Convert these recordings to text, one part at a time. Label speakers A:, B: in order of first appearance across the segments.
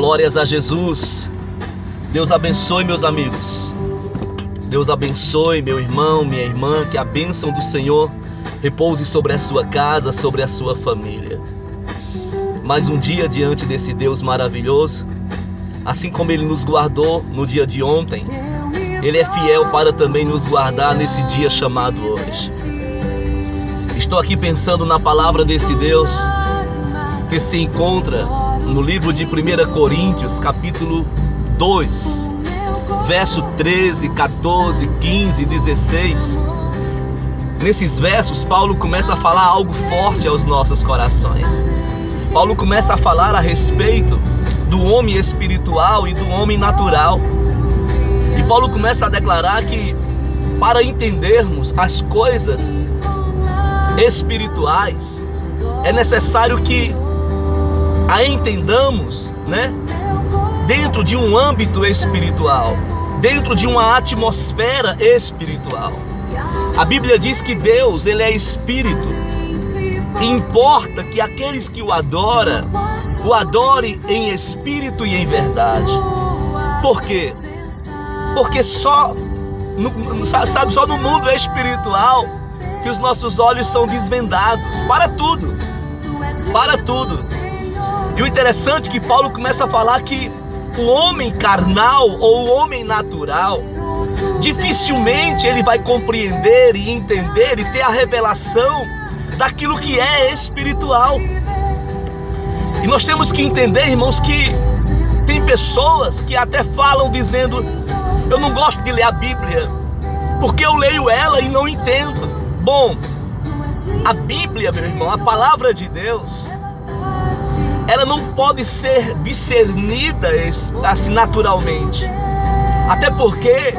A: Glórias a Jesus. Deus abençoe, meus amigos. Deus abençoe meu irmão, minha irmã. Que a bênção do Senhor repouse sobre a sua casa, sobre a sua família. Mais um dia diante desse Deus maravilhoso. Assim como Ele nos guardou no dia de ontem, Ele é fiel para também nos guardar nesse dia chamado hoje. Estou aqui pensando na palavra desse Deus que se encontra no livro de 1 Coríntios, capítulo 2, verso 13, 14, 15, 16. Nesses versos, Paulo começa a falar algo forte aos nossos corações. Paulo começa a falar a respeito do homem espiritual e do homem natural. E Paulo começa a declarar que para entendermos as coisas espirituais, é necessário que a entendamos, dentro de um âmbito espiritual, dentro de uma atmosfera espiritual. A Bíblia diz que Deus, Ele é espírito, e importa que aqueles que o adorem em espírito e em verdade. Por quê? Porque só no mundo espiritual que os nossos olhos são desvendados para tudo. E o interessante é que Paulo começa a falar que o homem carnal ou o homem natural, dificilmente ele vai compreender e entender e ter a revelação daquilo que é espiritual. E nós temos que entender, irmãos, que tem pessoas que até falam dizendo: eu não gosto de ler a Bíblia, porque eu leio ela e não entendo. Bom, a Bíblia, meu irmão, a palavra de Deus, ela não pode ser discernida assim naturalmente. Até porque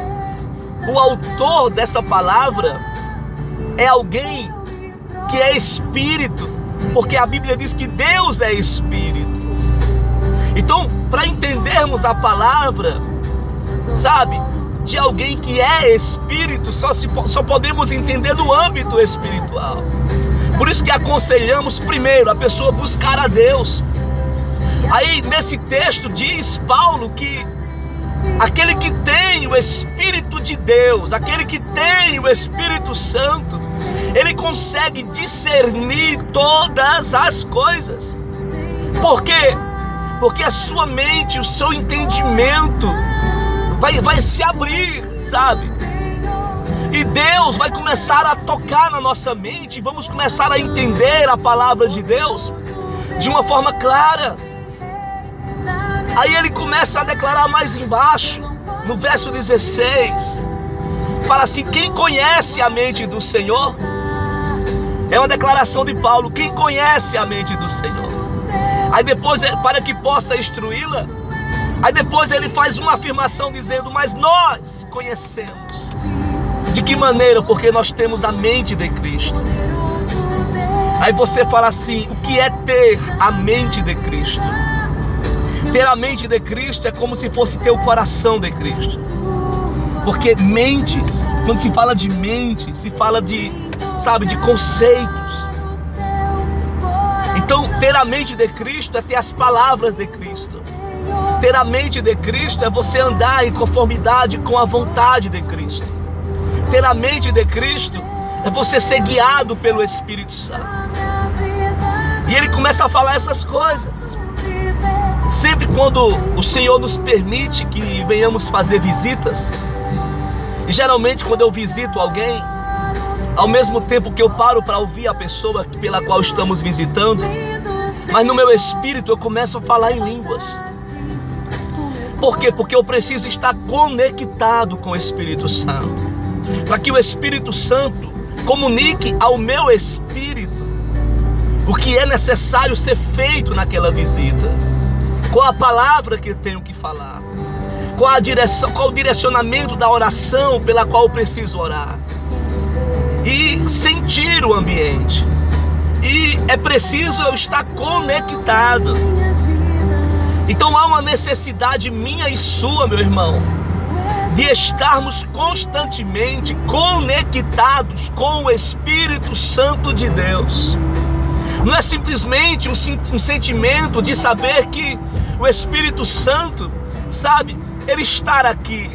A: o autor dessa palavra é alguém que é espírito, porque a Bíblia diz que Deus é espírito. Então, para entendermos a palavra, de alguém que é espírito, só podemos entender no âmbito espiritual. Por isso que aconselhamos primeiro a pessoa buscar a Deus. Aí nesse texto diz Paulo que aquele que tem o Espírito de Deus, aquele que tem o Espírito Santo, ele consegue discernir todas as coisas. Por quê? Porque a sua mente, o seu entendimento vai se abrir, E Deus vai começar a tocar na nossa mente, e vamos começar a entender a palavra de Deus de uma forma clara. Aí ele começa a declarar mais embaixo, no verso 16, fala assim: quem conhece a mente do Senhor? É uma declaração de Paulo: quem conhece a mente do Senhor? Aí depois, para que possa instruí-la, aí depois ele faz uma afirmação dizendo: mas nós conhecemos. De que maneira? Porque nós temos a mente de Cristo. Aí você fala assim: o que é ter a mente de Cristo? Ter a mente de Cristo é como se fosse ter o coração de Cristo. Porque mentes, quando se fala de mente, se fala de conceitos. Então, ter a mente de Cristo é ter as palavras de Cristo. Ter a mente de Cristo é você andar em conformidade com a vontade de Cristo. Ter a mente de Cristo é você ser guiado pelo Espírito Santo. E ele começa a falar essas coisas. Sempre quando o Senhor nos permite que venhamos fazer visitas, e geralmente quando eu visito alguém, ao mesmo tempo que eu paro para ouvir a pessoa pela qual estamos visitando, mas no meu espírito eu começo a falar em línguas. Por quê? Porque eu preciso estar conectado com o Espírito Santo, para que o Espírito Santo comunique ao meu espírito o que é necessário ser feito naquela visita, qual a palavra que eu tenho que falar, qual o direcionamento da oração pela qual eu preciso orar, e sentir o ambiente. E é preciso eu estar conectado. Então há uma necessidade minha e sua, meu irmão, de estarmos constantemente conectados com o Espírito Santo de Deus. Não é simplesmente um sentimento de saber que O Espírito Santo, sabe, ele está aqui,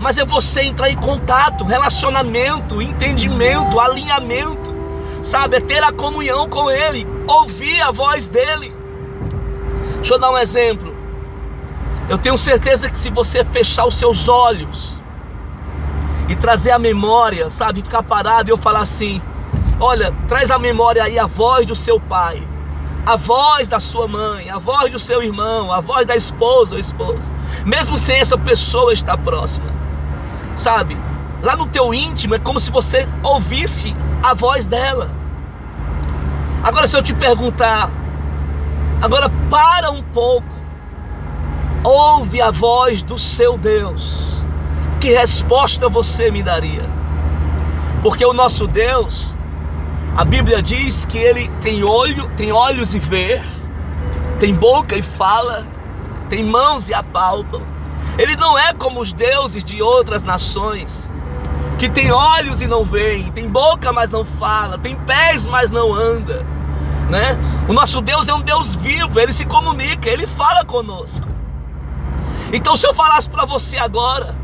A: mas é você entrar em contato, relacionamento, entendimento, alinhamento, sabe, é ter a comunhão com ele, ouvir a voz dele. Deixa eu dar um exemplo. Eu tenho certeza que se você fechar os seus olhos e trazer a memória, sabe, ficar parado e eu falar assim: olha, traz a memória aí a voz do seu pai, a voz da sua mãe, a voz do seu irmão, a voz da esposa ou esposa, mesmo sem essa pessoa estar próxima, sabe, lá no teu íntimo é como se você ouvisse a voz dela. Agora, se eu te perguntar, agora para um pouco, ouve a voz do seu Deus, que resposta você me daria? Porque o nosso Deus, a Bíblia diz que ele tem olhos e vê, tem boca e fala, tem mãos e apalpam. Ele não é como os deuses de outras nações, que tem olhos e não veem, tem boca mas não fala, tem pés mas não anda, né? O nosso Deus é um Deus vivo, ele se comunica, ele fala conosco. Então, se eu falasse para você agora,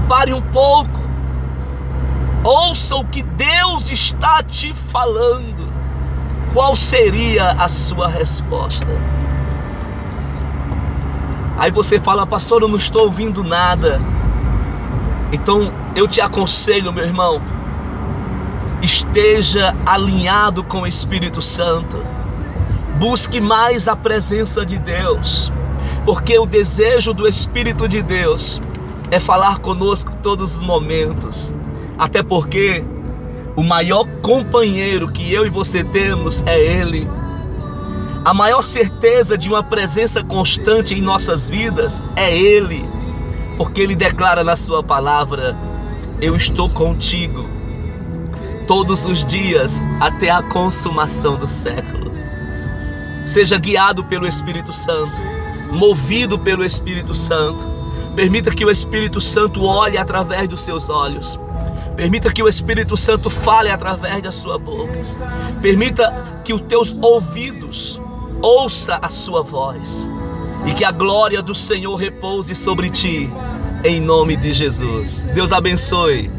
A: pare um pouco, ouça o que Deus está te falando, qual seria a sua resposta? Aí você fala: pastor, eu não estou ouvindo nada. Então eu te aconselho, meu irmão, esteja alinhado com o Espírito Santo, busque mais a presença de Deus, porque o desejo do Espírito de Deus é falar conosco todos os momentos. Até porque o maior companheiro que eu e você temos é Ele. A maior certeza de uma presença constante em nossas vidas é Ele, porque Ele declara na sua palavra: eu estou contigo todos os dias até a consumação do século. Seja guiado pelo Espírito Santo, movido pelo Espírito Santo. Permita que o Espírito Santo olhe através dos seus olhos. Permita que o Espírito Santo fale através da sua boca. Permita que os teus ouvidos ouça a sua voz. E que a glória do Senhor repouse sobre ti, em nome de Jesus. Deus abençoe.